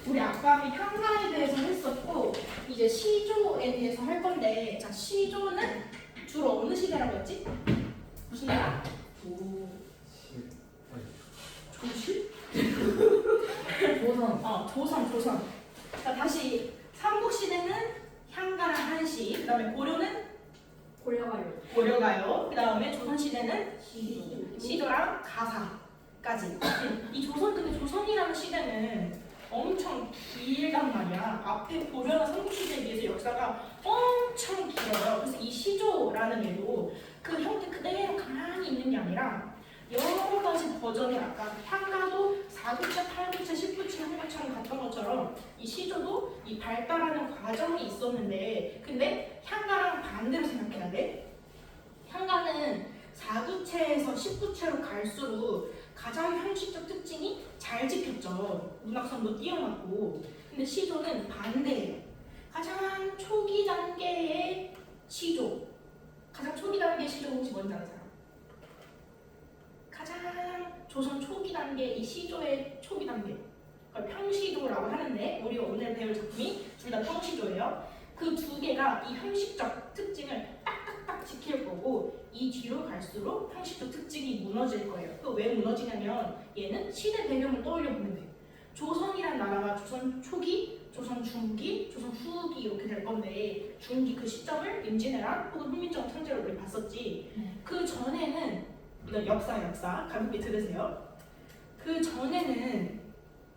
우리 아까 향가에 대해서 했었고 이제 시조에 대해서 할 건데 자 시조는 주로 어느 시대라고 했지? 무슨 나라? 조실? 조선. 자 다시 삼국시대는 향가랑 한시, 그 다음에 고려는 고려가요. 그 다음에 조선시대는 시조랑 가사까지. 이 근데 조선이라는 시대는 엄청 길단 말이야. 앞에 고려나 삼국시대에 비해서 역사가 엄청 길어요. 그래서 이 시조라는 얘도 그 형태 그대로 가만히 있는 게 아니라 여러 가지 버전이 아까 향가도 4구체, 8구체, 10구체 한 것처럼 갔던 것처럼 이 시조도 이 발달하는 과정이 있었는데 근데 향가랑 반대로 생각해야 돼. 향가는 4구체에서 10구체로 갈수록 가장 형식적 특징이 잘 지켰죠. 문학성도 뛰어났고. 근데 시조는 반대예요. 가장 초기 단계의 시조. 가장 초기 단계의 시조 혹시 뭔지 아는 사람? 가장 조선 초기 단계 이 시조의 초기 단계. 그걸 평시조라고 하는데 우리가 오늘 배울 작품이 둘 다 평시조예요. 그 두 개가 이 형식적 특징을 딱딱딱 지킬 거고 이 뒤로 갈수록 형식적 특징이 무너질 거예요. 그 왜 무너지냐면 얘는 시대 배경을 떠올려 보면 돼. 조선이란 나라가 조선 초기, 조선 중기, 조선 후기 이렇게 될 건데 중기 그 시점을 임진왜란 혹은 훈민정 창제로 우리 봤었지. 그 전에는 이건 역사 가볍게 들으세요. 그 전에는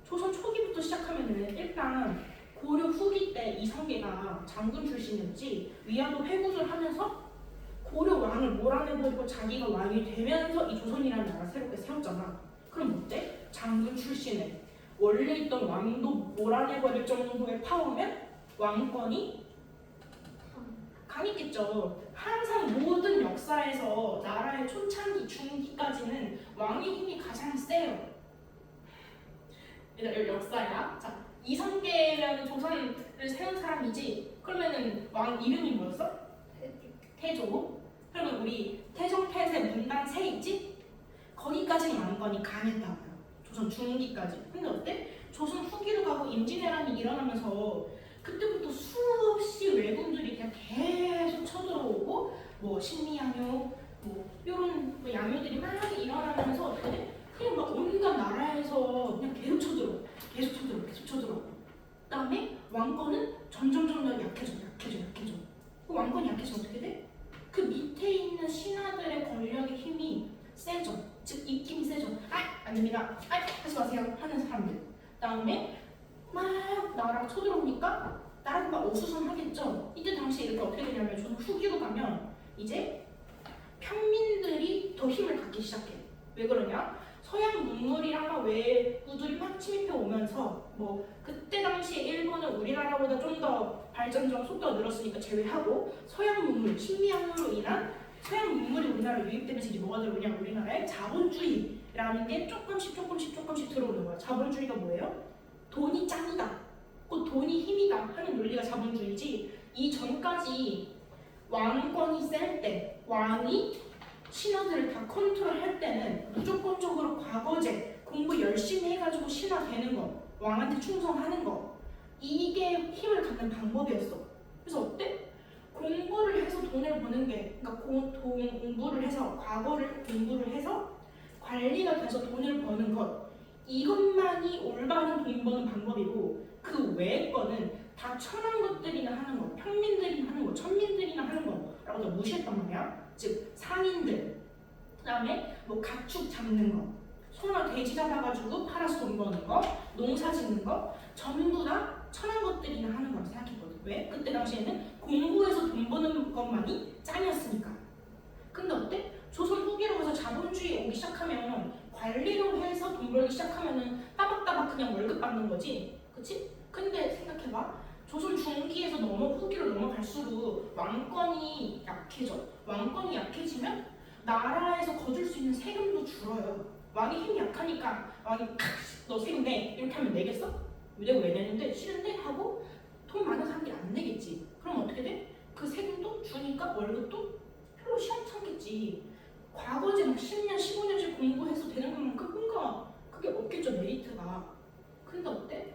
조선 초기부터 시작하면은 일단 고려 후기 때 이성계가 장군 출신이었지 위안도 회군을 하면서 고려 왕을 몰아내버리고 자기가 왕이 되면서 이 조선이라는 나라 새롭게 세웠잖아. 그럼 어때? 장군 출신에 원래 있던 왕도 몰아내버릴 정도의 파워면 왕권이 강했겠죠. 항상 모든 역사에서 나라의 초창기, 중기까지는 왕의 힘이 가장 세요. 여기 역사야. 자, 이성계라는 조선을 세운 사람이지. 그러면은 왕 이름이 뭐였어? 태조. 그러면 우리 태종, 태세, 문단, 세 있지? 거기까지는 왕권이 강했다고요. 조선 중기까지. 근데 어때? 조선 후기로 가고 임진왜란이 일어나면서 그때부터 수없이 왜군들이 그냥 계속 쳐들어오고 뭐 신미양요 뭐 이런 뭐 양요들이 막 일어나면서 어떻게 돼? 그냥 막 온갖 나라에서 그냥 계속 쳐들어. 그다음에 왕권은 점점 더 약해져. 그 왕권이 약해지면 어떻게 돼? 그 밑에 있는 신하들의 권력의 힘이 세져. 즉 입김이 세져. 안 됩니다. 하지 마세요 하는 사람들. 그다음에 막 나라가 쳐들어오니까 나라가 막 어수선하겠죠. 이때 당시 이렇게 어떻게 되냐면 조선 후기로 가면 이제 평민들이 더 힘을 갖기 시작해. 왜 그러냐? 서양 문물이랑 막 외구들이 막 침입해 오면서 뭐 그때 당시에 일본은 우리나라보다 좀 더 발전적 속도가 늘었으니까 제외하고 서양 문물, 신미양으로 인한 서양 문물이 우리나라에 유입되면서 이제 뭐가 들어오냐? 우리나라에 자본주의라는 게 조금씩 들어오는 거야. 자본주의가 뭐예요? 돈이 짱이다. 돈이 힘이다 하는 논리가 자본주의지. 이 전까지 왕권이 셀 때, 왕이 신하들을 다 컨트롤할 때는 무조건적으로 과거제, 공부 열심히 해가지고 신하 되는 거, 왕한테 충성하는 거, 이게 힘을 갖는 방법이었어. 그래서 어때? 공부를 해서 돈을 버는 게, 그러니까 공부를 해서 과거를 공부를 해서 관리가 돼서 돈을 버는 것, 이것만이 올바른 돈 버는 방법이고 그 외의 거는 다 천한 것들이나 하는 거, 평민들이나 하는 거, 천민들이나 하는 거라고 다 무시했단 말이야. 즉 상인들, 그다음에 뭐 가축 잡는 거, 소나 돼지 잡아가지고 팔아서 돈 버는 거, 농사 짓는 거, 전부 다 천한 것들이나 하는 거라고 생각했거든. 왜? 그때 당시에는 공부해서 돈 버는 것만이 짱이었으니까. 근데 어때? 조선 후기로 가서 자본주의 오기 시작하면 관리로 해서 돈 벌기 시작하면은 따박따박 그냥 월급 받는 거지, 그치? 근데 생각해봐. 조선 중기에서 후기로 넘어갈수록 왕권이 약해져. 왕권이 약해지면 나라에서 거둘 수 있는 세금도 줄어요. 왕이 힘이 약하니까 왕이 너 세금 내 이렇게 하면 내겠어? 내가 왜 내는데? 싫은데? 하고 돈 많은 사람들이 안 내겠지. 그럼 어떻게 돼? 그 세금도 주니까 월급도 별로 시원찮겠지. 과거제 막 10년, 15년씩 공부해서 되는 것만큼 뭔가 그게 없겠죠, 메리트가. 근데 어때?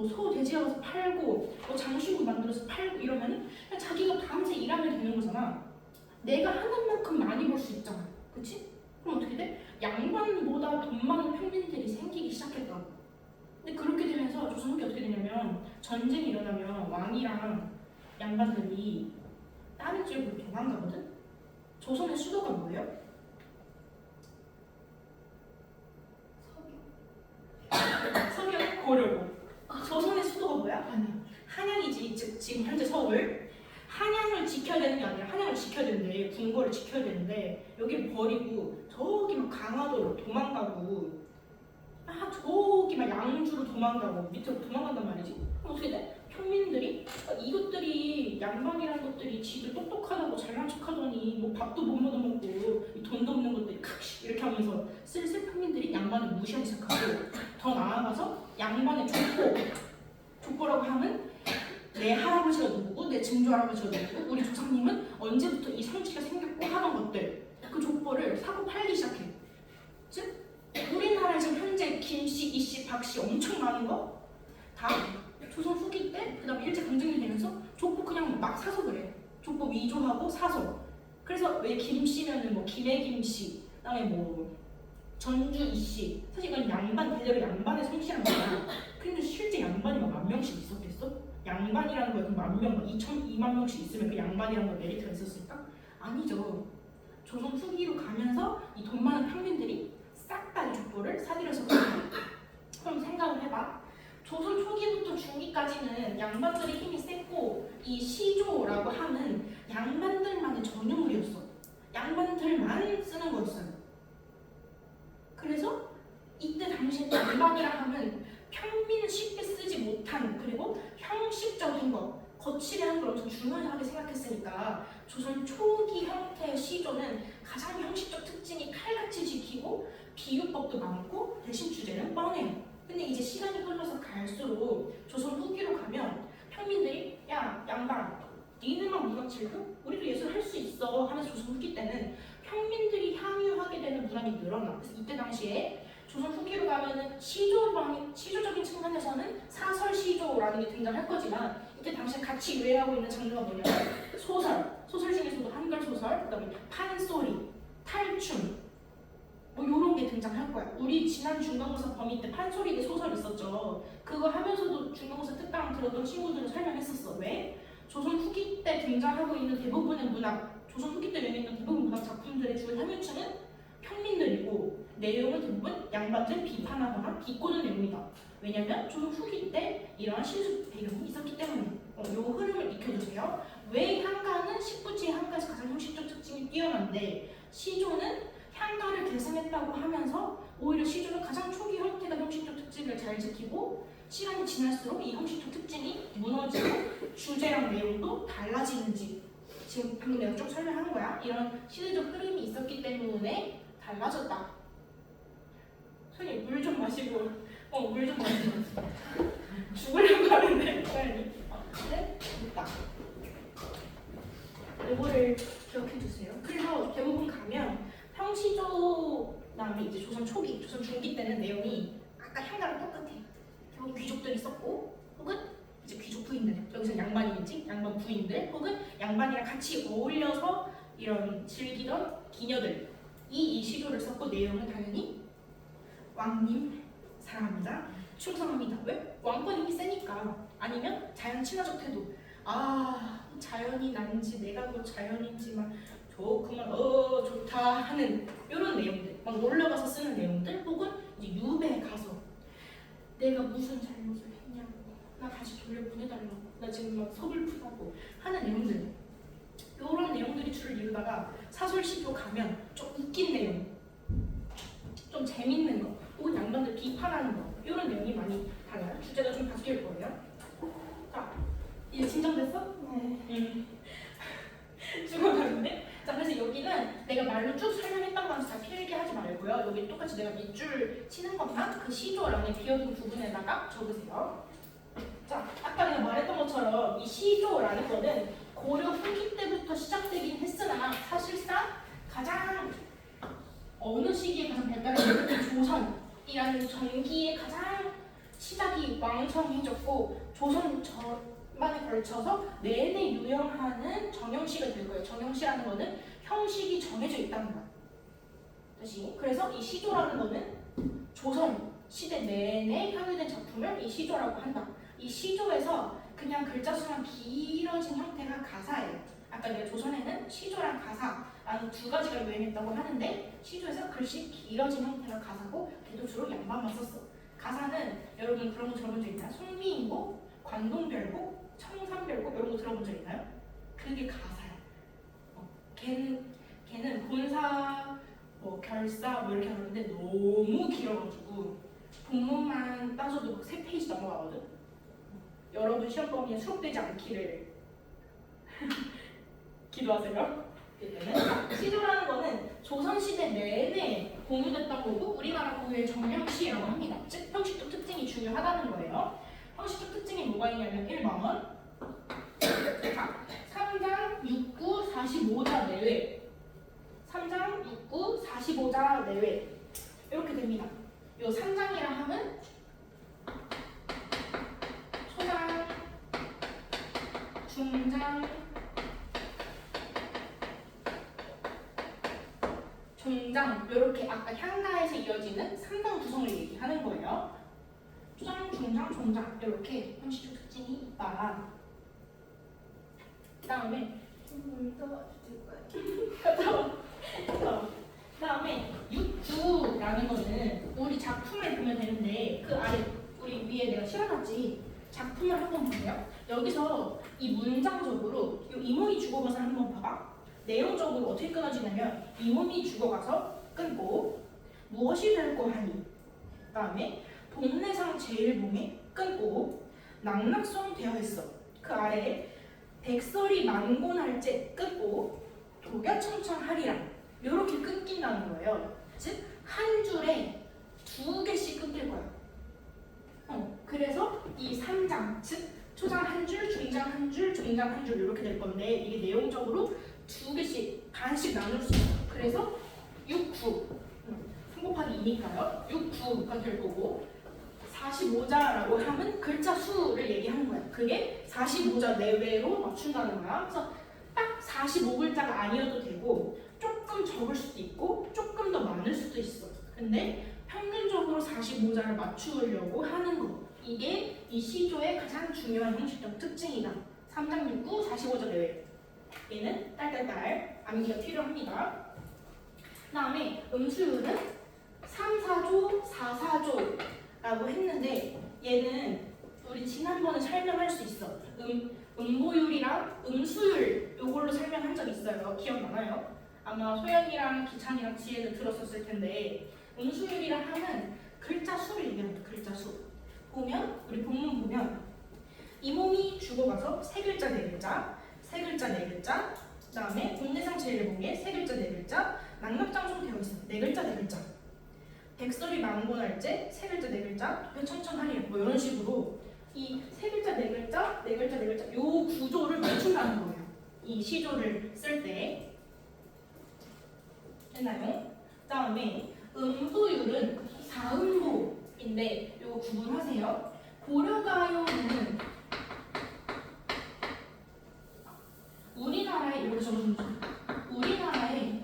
뭐 소 돼지 잡아서 팔고 뭐 장신구 만들어서 팔고 이러면은 그냥 자기가 밤새 일하면 되는 거잖아. 내가 하는 만큼 많이 벌 수 있잖아. 그치? 그럼 어떻게 돼? 양반보다 돈 많은 평민들이 생기기 시작했다. 근데 그렇게 되면서 조선 후기 어떻게 되냐면 전쟁이 일어나면 왕이랑 양반들이 다른 지역으로 도망가거든? 조선의 수도가 뭐예요? 서경 고려고. 조선의 수도가 뭐야? 한양이지. 즉 지금 현재 서울. 한양을 지켜야 되는 게 아니라 한양을 지켜야 되는데 궁궐을 지켜야 되는데 여기를 버리고 저기 막 강화도로 도망가고 저기 막 양주로 도망가고 밑으로 도망간단 말이지. 그럼 어떻게 돼? 평민들이 이것들이 양반이라는 것들이 지들 똑똑하다고 잘난 척하더니 뭐 밥도 못 얻어먹고 돈도 없는 것들이 kak시 이렇게 하면서 슬슬 평민들이 양반을 무시하기 시작하고 더 나아가서 양반의 족보라고 하면 내 할아버지가 누구고 내 증조 할아버지가 누구고 우리 조상님은 언제부터 이 성취가 생겼고 하는 것들 그 족보를 사고 팔기 시작해. 즉 우리나라에 지금 현재 김씨, 이씨, 박씨 엄청 많은 거 다 조선 후기 때 그다음에 일제 강점기 되면서 족보 그냥 막 사서 그래. 족보 위조하고 사서. 그래서 왜 김씨면은 뭐 김해김씨, 그다음에 뭐 전주 이씨. 사실 이건 양반 대대로 양반의 성씨란 거야. 근데 실제 양반이 막 10,000명씩 있었겠어? 양반이라는 거에 그 10,000명, 2만 명씩 있으면 그 양반이라는 거 메리트가 있었을까? 아니죠. 조선 후기로 가면서 이 돈 많은 평민들이 싹 다 이 족보를 사들여서 그럼 생각을 해봐. 조선 초기부터 중기까지는 양반들의 힘이 셌고 이 시조라고 하는 양반들만의 전유물이었어. 양반들만 쓰는 거였어요. 그래서 이때 당시에 양반이라 하면 평민은 쉽게 쓰지 못한 그리고 형식적인 거 거칠게 걸 엄청 중요하게 생각했으니까 조선 초기 형태의 시조는 가장 형식적 특징이 칼같이 지키고 비유법도 많고 대신 주제는 뻔해요. 근데 이제 시간이 흘러서 갈수록 조선 후기로 가면 평민들이 야 양반 니네만 문학 질투? 우리도 예술 할 수 있어 하면서 조선 후기 때는 평민들이 향유하게 되는 문학이 늘어나. 그래서 이때 당시에 조선 후기로 가면은 시조적인 측면에서는 사설 시조라는 게 등장할 거지만 이때 당시에 같이 유행하고 있는 장르가 뭐냐면 소설 중에서도 한글 소설, 그다음에 판소리, 탈춤 뭐 요런 게 등장할 거야. 우리 지난 중간고사 범위 때 판소리 대 소설 있었죠. 그거 하면서도 중간고사 특강 들었던 친구들은 설명했었어. 왜? 조선 후기 때 등장하고 있는 대부분의 문학, 조선 후기 때 유행했던 대부분 문학 작품들의 주 함유층은 평민들이고 내용은 대부분 양반들 비판하거나 비꼬는 내용이다. 왜냐면 조선 후기 때 이러한 신수 배경이 있었기 때문에 요 흐름을 익혀주세요. 왜 향가는 19지의 향가에서 가장 형식적 특징이 뛰어난데 시조는 향가를 계승했다고 하면서 오히려 시조는 가장 초기 형태가 형식적 특징을 잘 지키고 시간이 지날수록 이 형식적 특징이 무너지고 주제랑 내용도 달라지는지 지금 방금 내가 쭉 설명한 거야. 이런 시대적 흐름이 있었기 때문에 달라졌다. 선생님 물 좀 마시고 물 좀 마시고 죽으려고 하는데 빨리 네? 됐다. 이거를 기억해 주세요. 그래서 대부분 가면 평시조 다음에 이제 조선 초기, 조선 중기 때는 내용이 아까 향가랑 똑같아. 결국 귀족들이 썼고 혹은 이제 귀족 부인들, 여기서 양반이겠지? 양반 부인들 혹은 양반이랑 같이 어울려서 이런 즐기던 기녀들 이 시조를 썼고 내용은 당연히 왕님 사랑합니다. 충성합니다. 왜? 왕권 힘이 세니까. 아니면 자연 친화적 태도. 자연이 난지 내가 뭐 자연인지만 좋구만 좋다 하는 이런 내용들 막 놀러가서 쓰는 내용들 혹은 이제 유배에 가서 내가 무슨 잘못을 했냐고 나 다시 돌려보내달라고 나 지금 막 서글프다고 하는 내용들 이런 내용들이 줄을 이루다가 사설시조 가면 좀 웃긴 내용 좀 재밌는 거 혹은 양반들 비판하는 거 이런 내용이 많이 달라요. 주제가 좀 바뀔 거예요. 자 이제 진정됐어? 네. 죽어가는데? 자 그래서 여기는 내가 말로 쭉 설명했던 거는 다 필기 하지 말고요. 여기 똑같이 내가 밑줄 치는 것만 그 시조란에 비어둔 부분에다가 적으세요. 자 아까 내가 말했던 것처럼 이 시조라는 거는 고려 후기 때부터 시작되긴 했으나 사실상 가장 어느 시기에 가장 발달했는지 조선이라는 전기의 가장 시작이 왕성해졌고 조선 전반에 걸쳐서 내내 유행하는 정형시가 될 거예요. 정형시라는 거는 형식이 정해져 있다는 거야. 다시 그래서 이 시조라는 거는 조선 시대 내내 향유된 작품을 이 시조라고 한다. 이 시조에서 그냥 글자 수만 길어진 형태가 가사예요. 아까 내가 조선에는 시조랑 가사라는 두 가지가 유행했다고 하는데 시조에서 글씨 길어진 형태가 가사고 걔도 주로 양반만 썼어. 가사는 여러분 그런 거 들어본 적 있나요? 송미인곡, 관동별곡, 청산별곡 이런 거 들어본 적 있나요? 그게 가사야. 걔는 본사, 결사 뭐 이렇게 하는데 너무 길어가지고 본문만 따져도 3페이지 넘어가거든. 여러분 시험 범위에 수록되지 않기를 기도하세요. 시조라는 거는 조선시대 내내 공유됐던 거고 우리나라 고유의 정형시라고 합니다. 즉 형식적 특징이 중요하다는 거예요. 형식적 특징이 뭐가 있냐면 1번 3장 6구 45자 내외 3장 6구 45자 내외 이렇게 됩니다. 요 3장이라 하면 초장, 중장, 종장 이렇게 아까 향가에서 이어지는 3단 구성을 얘기하는 거예요. 초장, 중장, 종장 이렇게 형식적 특징이 있다. 그 다음에 육주라는 거는 우리 작품을 보면 되는데 그 아래 우리 위에 내가 실어놨지. 작품을 한번 보세요. 여기서 이 문장적으로 이 몸이 죽어가서 한번 봐봐. 내용적으로 어떻게 끊어지냐면 이 몸이 죽어가서 끊고 무엇이 될고 하니 그 다음에 동네상 제일봉에 끊고 낙낙송 되어 있어. 그 아래에 백설이 만곤할제 끊고 독야청청하리라 이렇게 끊긴다는 거예요. 즉 한 줄에 2개씩 끊길 거야. 그래서 이 3장 즉 초장 한 줄, 중장 한 줄, 종장 한 줄 이렇게 될 건데 이게 내용적으로 2개씩 반씩 나눌 수 있어. 그래서 6, 9 3 곱하기 2니까요. 6, 9가 될 거고 45자라고 하면 글자 수를 얘기하는 거야. 그게 45자 내외로 맞춘다는 거야. 그래서 딱 45글자가 아니어도 되고 조금 적을 수도 있고 조금 더 많을 수도 있어. 근데 평균적으로 45자를 맞추려고 하는 거. 이게 이 시조의 가장 중요한 형식적 특징이다. 3장 6, 9, 45자 내외. 얘는 딸딸딸 암기가 필요합니다. 그 다음에 음수율은 3, 4조, 4, 4조라고 했는데 얘는 우리 지난번에 설명할 수 있어. 음보율이랑 음수율 요걸로 설명한 적 있어요. 기억나나요? 아마 소연이랑 기찬이랑 지혜도 들었었을 텐데 음수율이라 하면 글자 수를 얘기합니다. 글자 수. 보면 우리 본문 보면 이 몸이 죽어가서 3글자 4글자, 3글자 4글자, 그 다음에 동네상 제일봉에 3글자 4글자, 낙낙장송 되어 있어. 4글자 4글자. 백설이 만곤할제 3글자 4글자, 독야청청하리라 뭐 이런 식으로 이 3글자 4글자, 4글자 4글자 요 구조를 맞춘다는 거예요. 이 시조를 쓸 때. 됐나요? 그 다음에 음보율은 4음보인데 요거 구분하세요. 고려가요는 우리나라에 이렇게 적어주면 우리나라의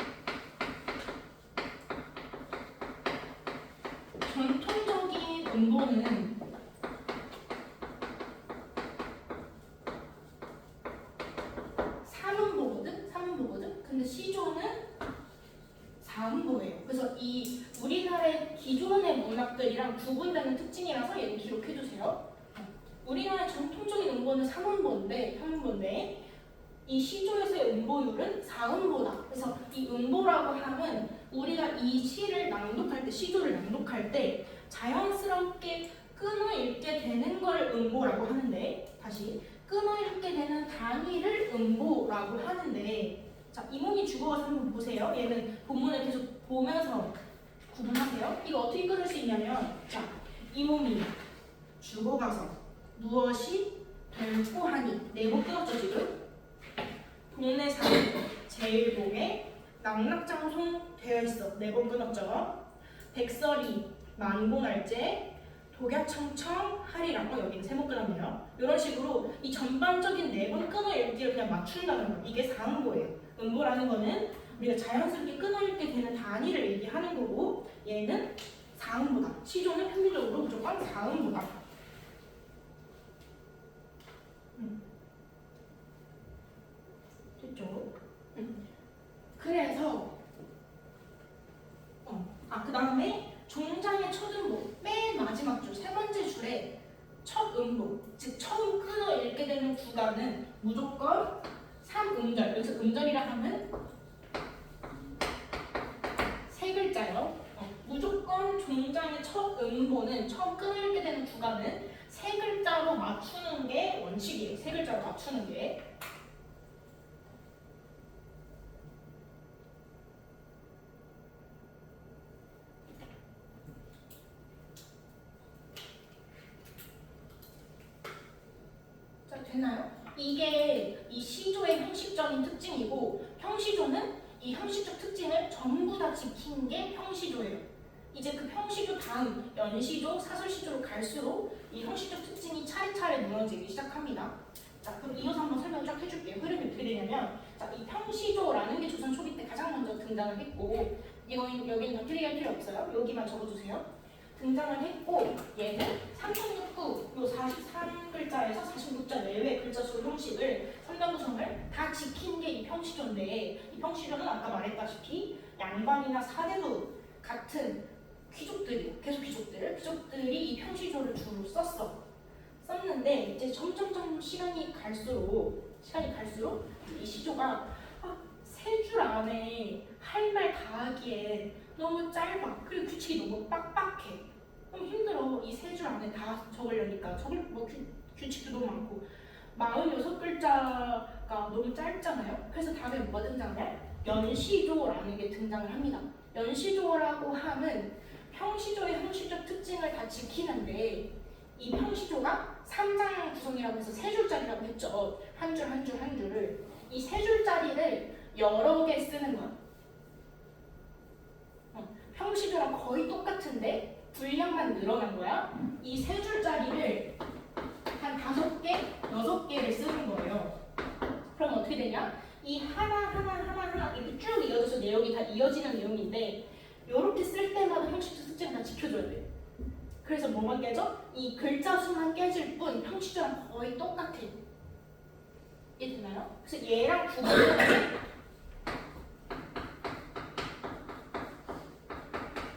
전통적인 음보는 3음보거든? 근데 시조는 4음보예요. 그래서 이 우리나라의 기존의 문학들이랑 구분되는 특징이라서 얘는 기록해주세요. 우리나라의 전통적인 음보는 3음보인데 이 시조에서의 음보율은 4음보다. 그래서 이 음보라고 하면 우리가 이 시를 낭독할 때, 시조를 낭독할 때 자연스럽게 끊어 읽게 되는 걸 음보라고 하는데 다시 끊어 읽게 되는 단위를 음보라고 하는데 자, 이 몸이 죽어가서 한번 보세요. 얘는 본문을 계속 보면서 구분하세요. 이거 어떻게 끊을 수 있냐면 자, 이 몸이 죽어가서 무엇이 될고 하니 4번 끊었죠 지금? 동네상 제일봉에 낙낙장송 되어 있어. 4번 끊었죠? 백설이 만곤할제 독야청청하리라고 여기는 세모 끊었네요. 이런 식으로 이 전반적인 네번 끊어 읽기를 그냥 맞춘다는 거. 이게 사음보예요. 음보라는 거는 우리가 자연스럽게 끊어 읽게 되는 단위를 얘기하는 거고 얘는 사음보다. 시조는 평균적으로 무조건 사음보다. 됐죠? 그래서 그 다음에 종장의 첫 음보, 맨 마지막 줄, 세 번째 줄에 첫 음보, 즉 처음 끊어 읽게 되는 구간은 무조건 3음절. 여기서 음절이라 하면 세 글자요. 무조건 종장의 첫 음보는 처음 끊어 읽게 되는 구간은 세 글자로 맞추는 게 원칙이에요. 세 글자로 맞추는 게. 됐나요? 이게 이 시조의 형식적인 특징이고 형시조는 이 형식적 특징을 전부 다 지킨 게 형시조예요. 이제 그 형시조 다음 연시조, 사설시조로 갈수록 이 형식적 특징이 차례차례 무너지기 시작합니다. 자, 그럼 이어서 한번 설명을 쫙 해줄게요. 흐름이 어떻게 되냐면 자, 이 형시조라는 게 조선 초기 때 가장 먼저 등장을 했고 여기는 더 틀리게 할 필요 없어요. 여기만 적어주세요. 등장을 했고 얘는 369, 요 43글자에서 46자 내외 글자 수 형식을 3단 구성을 다 지킨 게 이 평시조인데 이 평시조는 아까 말했다시피 양반이나 사대부 같은 귀족들이 계속 귀족들이 이 평시조를 주로 썼는데 이제 점점점 시간이 갈수록 이 시조가 세 줄 안에 할 말 다 하기에 너무 짧아. 그리고 규칙이 너무 빡빡해. 너무 힘들어. 이 세 줄 안에 다 적으려니까. 규칙도 너무 많고. 46글자가 너무 짧잖아요. 그래서 다음에 뭐가 등장해요? 연시조라는 게 등장을 합니다. 연시조라고 함은 평시조의 형식적 특징을 다 지키는데 이 평시조가 3장 구성이라고 해서 세 줄짜리라고 했죠. 한 줄 한 줄 한 줄을. 이 세 줄짜리를 여러 개 쓰는 거야. 평시조랑 거의 똑같은데 분량만 늘어난 거야. 이 세 줄짜리를 한 5개, 6개를 쓰는 거예요. 그럼 어떻게 되냐? 이 하나 이렇게 쭉 이어져서 내용이 다 이어지는 내용인데 이렇게 쓸 때마다 형식적 특징을 다 지켜줘야 돼. 그래서 뭐만 깨져? 이 글자 수만 깨질 뿐 형식조랑 거의 똑같아. 이해되나요? 그래서 얘랑 구분을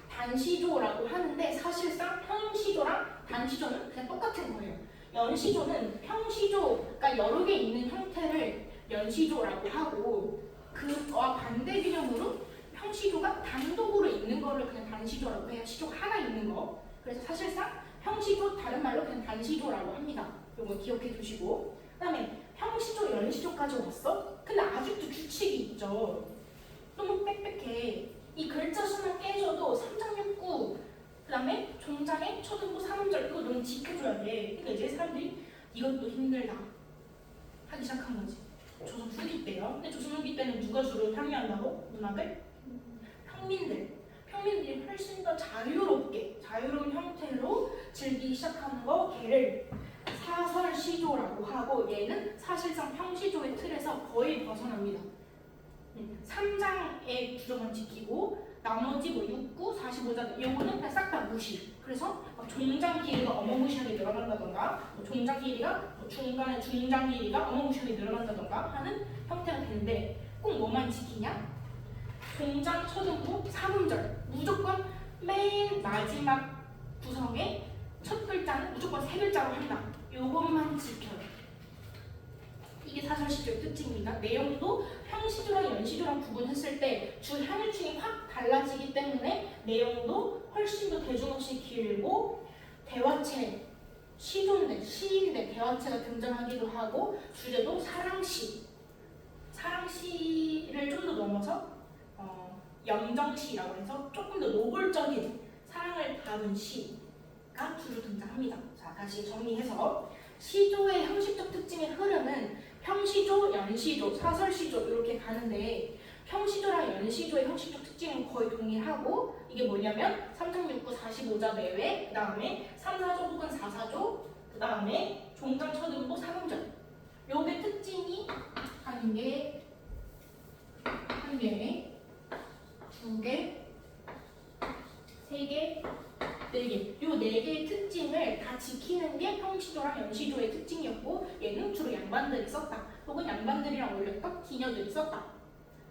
단시조라고 하는데 사실상 평시조랑 단시조는 그냥 똑같은 거예요. 연시조는 평시조가 여러 개 있는 형태를 연시조라고 하고 그와 반대 개념으로 평시조가 단독으로 있는 거를 그냥 단시조라고 해요. 시조가 하나 있는 거. 그래서 사실상 평시조 다른 말로 그냥 단시조라고 합니다. 이거 기억해 두시고 그다음에 평시조, 연시조까지 왔어? 근데 아직도 규칙이 있죠. 너무 빽빽해. 이 글자 수만 깨져도 3장육구 그다음에 종장에 초등부 3음절 이거 너무 지켜줘야 돼. 그러니까 이제 사람들이 이것도 힘들다 하기 시작한 거지. 조선 후기 때요. 근데 조선 후기 때는 누가 주로 향유한다고? 문학을? 평민들이 훨씬 더 자유로운 형태로 즐기기 시작하는 거 걔를 사설시조라고 하고 얘는 사실상 평시조의 틀에서 거의 벗어납니다. 3장의 규정을 지키고 나머지 뭐 6구, 45장 이거는 그냥 싹 다 무시. 그래서 종장 길이가 어마무시하게 늘어난다던가 종장 길이가 중간에 중장 길이가 어마무시하게 늘어난다던가 하는 형태가 되는데 꼭 뭐만 지키냐? 종장 초등부 3음절 무조건 맨 마지막 구성의 첫 글자는 무조건 세 글자로 한다. 요것만 지켜요. 이게 사설시조의 특징입니다. 내용도 평시조랑 연시조랑 구분했을 때 주 향유층이 확 달라지기 때문에 내용도 훨씬 더 대중없이 길고 대화체, 시인데 대화체가 등장하기도 하고 주제도 사랑시를 좀 더 넘어서 염정시라고 해서 조금 더 노골적인 사랑을 다룬 시가 주로 등장합니다. 자, 다시 정리해서 시조의 형식적 특징의 흐름은 평시조, 연시조, 사설시조 이렇게 가는데 평시조랑 연시조의 형식적 특징은 거의 동일하고 이게 뭐냐면 3, 6, 9, 45자 내외 그 다음에 3, 4조 혹은 4, 4조 그 다음에 종장, 초등부, 삼음절 요게 특징이 한 개, 두 개, 세 개, 네 개. 요 네 개의 특징을 다 지키는 게 평시조랑 연시조의 특징이었고 얘는 주로 양반들이 썼다. 혹은 양반들이랑 어울렸던 기녀들이 썼다.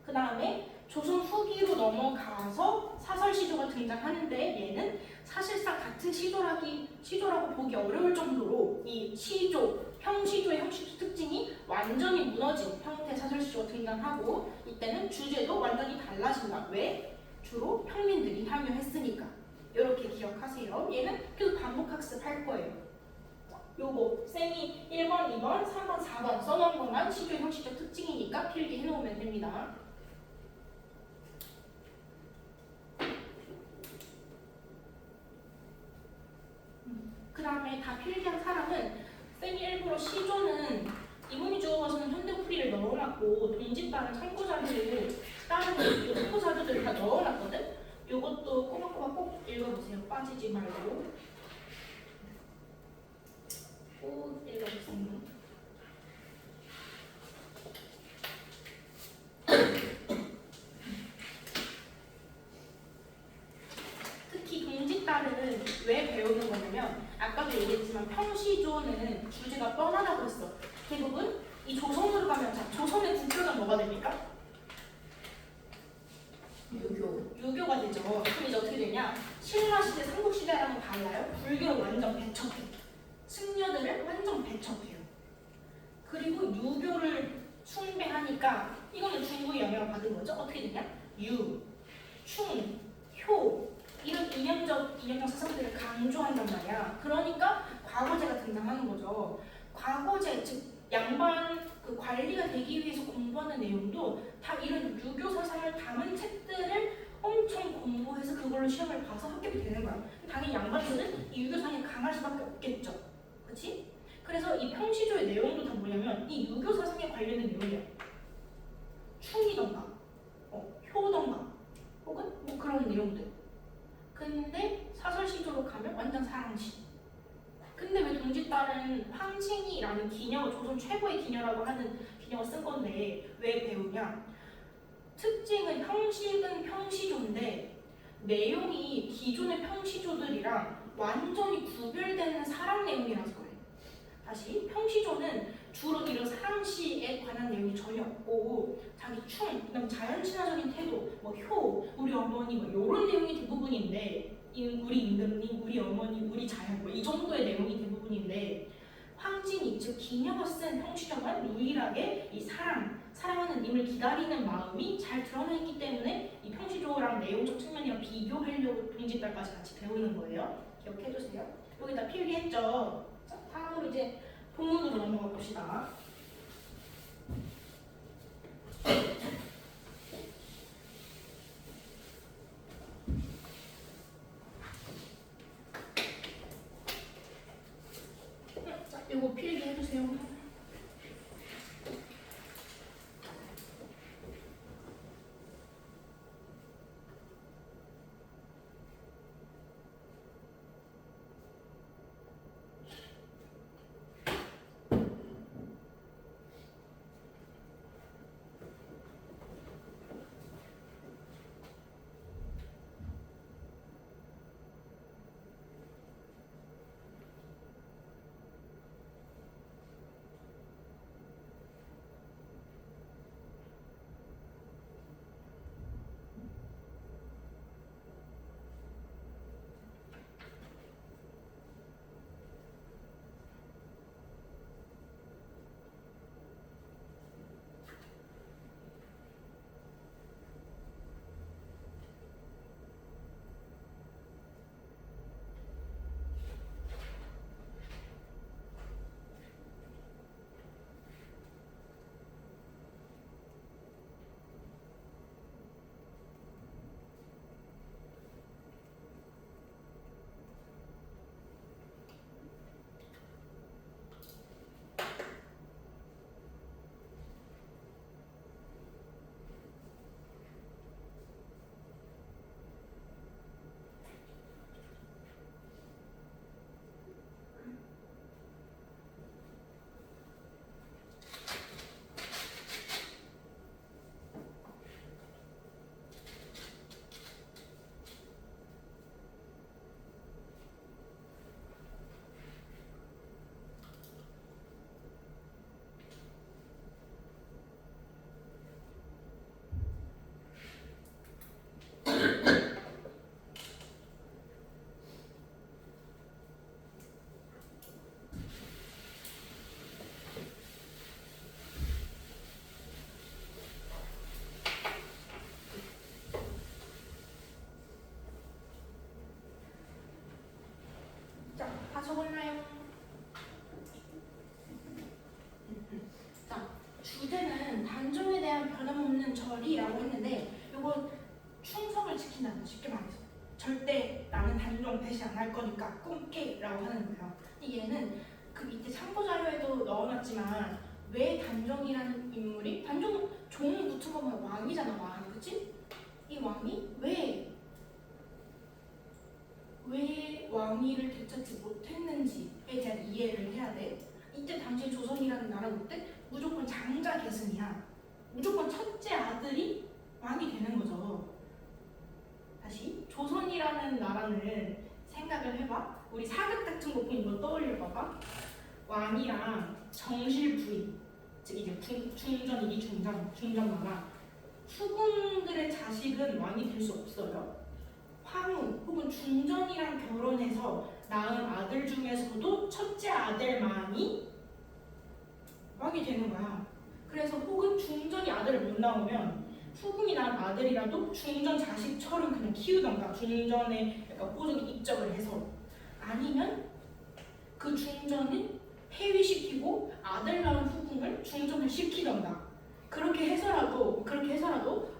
그 다음에 조선 후기로 넘어가서 사설시조가 등장하는데 얘는 사실상 같은 시조라고 보기 어려울 정도로 이 시조, 평시조의 형식적 특징이 완전히 무너진 형태 사설시조가 등장하고 이때는 주제도 완전히 달라진다. 왜? 주로 평민들이 참여했으니까. 이렇게 기억하세요. 얘는 계속 반복학습할 거예요. 요거 쌤이 1번, 2번, 3번, 4번 써놓은 것만 시조의 형식적 특징이니까 필기 해놓으면 됩니다. 그 다음에 다 필기한 사람은 쌤이 일부러 시조는 이문이 주어서는 현대풀이를 넣어놨고 동집다른 참고자료를 다른 참고자료들을 다 넣어놨거든? 요것도 꼬박꼬박 꼭 읽어보세요. 빠지지 말고 꼭 읽어보세요. 특히 동집다른 왜 배우는 거냐면 아까도 얘기했지만 평시조는 주제가 뻔하다고 했어. 대부분 이 조선으로 가면 자, 조선의 국교는 뭐가 됩니까? 유교가 되죠. 그럼 이제 어떻게 되냐? 신라시대, 삼국시대랑은 달라요. 불교를 완전 배척해. 승려들을 완전 배척해요. 그리고 유교를 숭배하니까 이거는 중국의 영향을 받은 거죠. 어떻게 되냐? 유, 충, 효 이런 이념적 사상들을 강조한단 말이야. 그러니까 과거제가 등장하는 거죠. 과거제, 즉 양반 그 관리가 되기 위해서 공부하는 내용도 다 이런 유교 사상을 담은 책들을 엄청 공부해서 그걸로 시험을 봐서 합격이 되는 거야. 당연히 양반들은 이 유교 사상이 강할 수밖에 없겠죠. 그렇지? 그래서 이 평시조의 내용도 다 뭐냐면 이 유교 사상에 관련된 내용이야. 충이던가, 효던가, 혹은 뭐 그런 내용들. 근데 사설시조로 가면 완전 사랑시. 근데 왜 동짓딸은 황진이라는 기녀가 조선 최고의 기녀라고 하는 기녀가 쓴 건데 왜 배우냐? 특징은 형식은 평시조인데 내용이 기존의 평시조들이랑 완전히 구별되는 사랑 내용이라서 그래. 다시 평시조는 주로 이런 사랑시에 관한 내용이 전혀 없고 자기 충, 그다음 자연 친화적인 태도, 뭐 효, 우리 어머니 뭐 이런 내용이 대부분인데 우리 임금님, 우리 어머니, 우리 자연 뭐 이 정도의 내용이 대부분인데 황진이 즉 기녀가 쓴 평시조만 유일하게 이 사랑하는 님을 기다리는 마음이 잘 드러나 있기 때문에 이 평시조랑 내용적 측면이랑 비교하려고 동짓달까지 같이 배우는 거예요. 기억해주세요. 여기다 필기했죠. 자, 다음으로 이제 본문으로 넘어가 봅시다. 자, 이거 필기해주세요. 배신 안 할 거니까 꿈깨라고 하는 거예요. 얘는 그 밑에 참고 자료에도 넣어놨지만 왜 단종이라는 인물이 단종 종 붙은 거면 왕이잖아 왕 그치? 이 왕이 왜 왕위를 되찾지 못했는지에 대한 이해를 해야 돼. 이때 당시 조선이라는 나라는 어때? 무조건 장자 계승이야. 무조건 첫째 아들이 왕이 되는 거죠. 다시 조선이라는 나라는 생각을 해봐. 우리 사극 같은 거 보면 너 떠올려봐봐. 왕이랑 정실 부인, 즉 이제 중전이기 중전나라. 후궁들의 자식은 왕이 될 수 없어요. 황후 혹은 중전이랑 결혼해서 낳은 아들 중에서도 첫째 아들만이 왕이 되는 거야. 그래서 혹은 중전이 아들을 못 낳으면 후궁이 낳은 아들이라도 중전 자식처럼 그냥 키우던가 중전에 약간 꾸준히 입적을 해서 아니면 그 중전은 폐위시키고 아들 낳은 후궁을 중전을 시키던가 그렇게 해서라도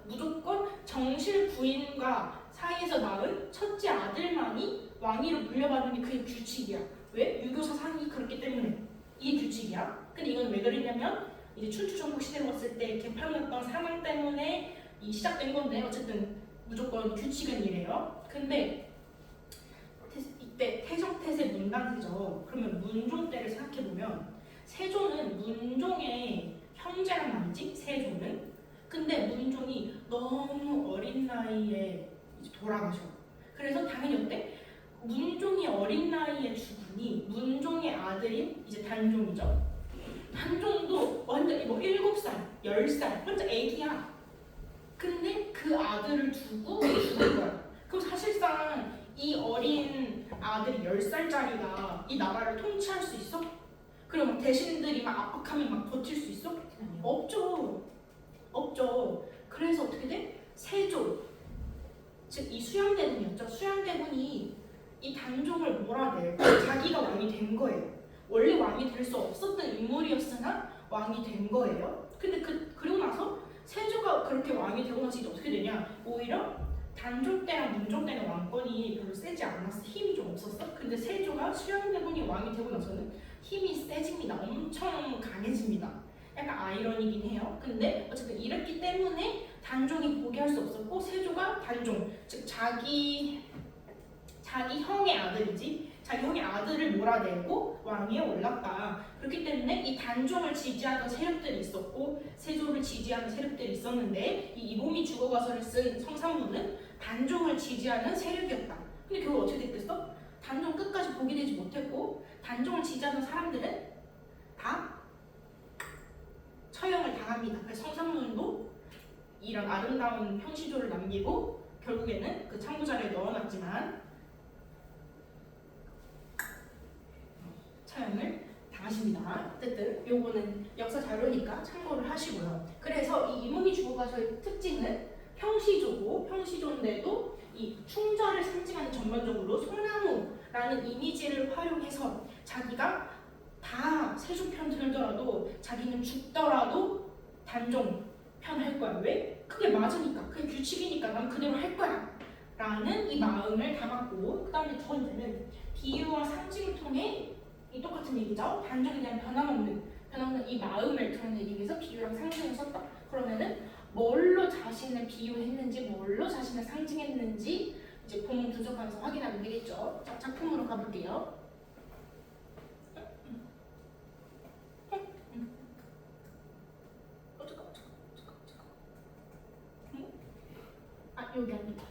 무조건 정실 부인과 사이에서 낳은 첫째 아들만이 왕위로 물려받는 게 그게 규칙이야. 왜? 유교 사상이 그렇기 때문에 이게 규칙이야. 근데 이건 왜 그랬냐면 이제 춘추 전국 시대로 갔을 때 개판이었던 상황 때문에 시작된 건데 어쨌든 무조건 규칙은 이래요. 근데 이때 태정태세 문단세죠. 그러면 문종 때를 생각해 보면 세조는 문종의 형제란 말이지. 세조는. 근데 문종이 너무 어린 나이에 이제 돌아가셔. 그래서 당연히 어때? 문종이 어린 나이에 죽으니 문종의 아들인 이제 단종이죠. 단종도 완전 뭐 7살, 10살, 완전 애기야. 근데 그 아들을 두고 죽은 거야. 그럼 사실상 이 어린 아들이 10살짜리가 이 나라를 통치할 수 있어? 그럼 대신들이 막 압박하면 막 버틸 수 있어? 없죠. 없죠. 그래서 어떻게 돼? 세조, 즉 이 수양대군이었죠. 수양대군이 이 단종을 몰아내고 자기가 왕이 된 거예요. 원래 왕이 될 수 없었던 인물이었으나 왕이 된 거예요. 근데 그리고 나서 세조가 그렇게 왕이 되고 나서 이제 어떻게 되냐? 오히려 단종 때랑 문종 때는 왕권이 별로 세지 않았어. 힘이 좀 없었어. 근데 세조가 수양대군이 왕이 되고 나서는 힘이 세집니다. 엄청 강해집니다. 약간 아이러니긴 해요. 근데 어쨌든 이랬기 때문에 단종이 포기할 수 없었고 세조가 단종, 즉 자기 형의 아들이지. 자기 형의 아들을 몰아내고 왕위에 올랐다. 그렇기 때문에 이 단종을 지지하는 세력들이 있었고 세조를 지지하는 세력들이 있었는데 이 이몽이 죽어가서를 쓴 성상문은 단종을 지지하는 세력이었다. 근데 결국 어떻게 됐겠어? 단종 끝까지 포기되지 못했고 단종을 지지하는 사람들은 다 처형을 당합니다. 그래서 성상문도 이런 아름다운 형시조를 남기고 결국에는 그 참고자료에 넣어놨지만 처형을 당하십니다. 어쨌든 요거는 역사 자료니까 참고를 하시고요. 그래서 이 이몽이 죽어가서의 특징은 형시조고 형시조인데도 이 충절을 상징하는 전반적으로 소나무라는 이미지를 활용해서 자기가 다 세조 편 들더라도 자기는 죽더라도 단종 편 할 거야. 왜? 그게 맞으니까. 그게 규칙이니까 난 그대로 할 거야. 라는 이 마음을 담았고 그 다음에 두 번째는 비유와 상징을 통해 이 똑같은 얘기죠. 단종에 대한 변함없는 이 마음을 드러내기 위해서 비유랑 상징을 썼다. 그러면은 뭘로 자신을 비유했는지 뭘로 자신을 상징했는지 이제 본문 분석하면서 확인하면 되겠죠. 자, 작품으로 가볼게요. 여기 아니다.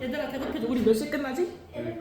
얘들아 대답해줘. 우리 몇 시에 끝나지? 열-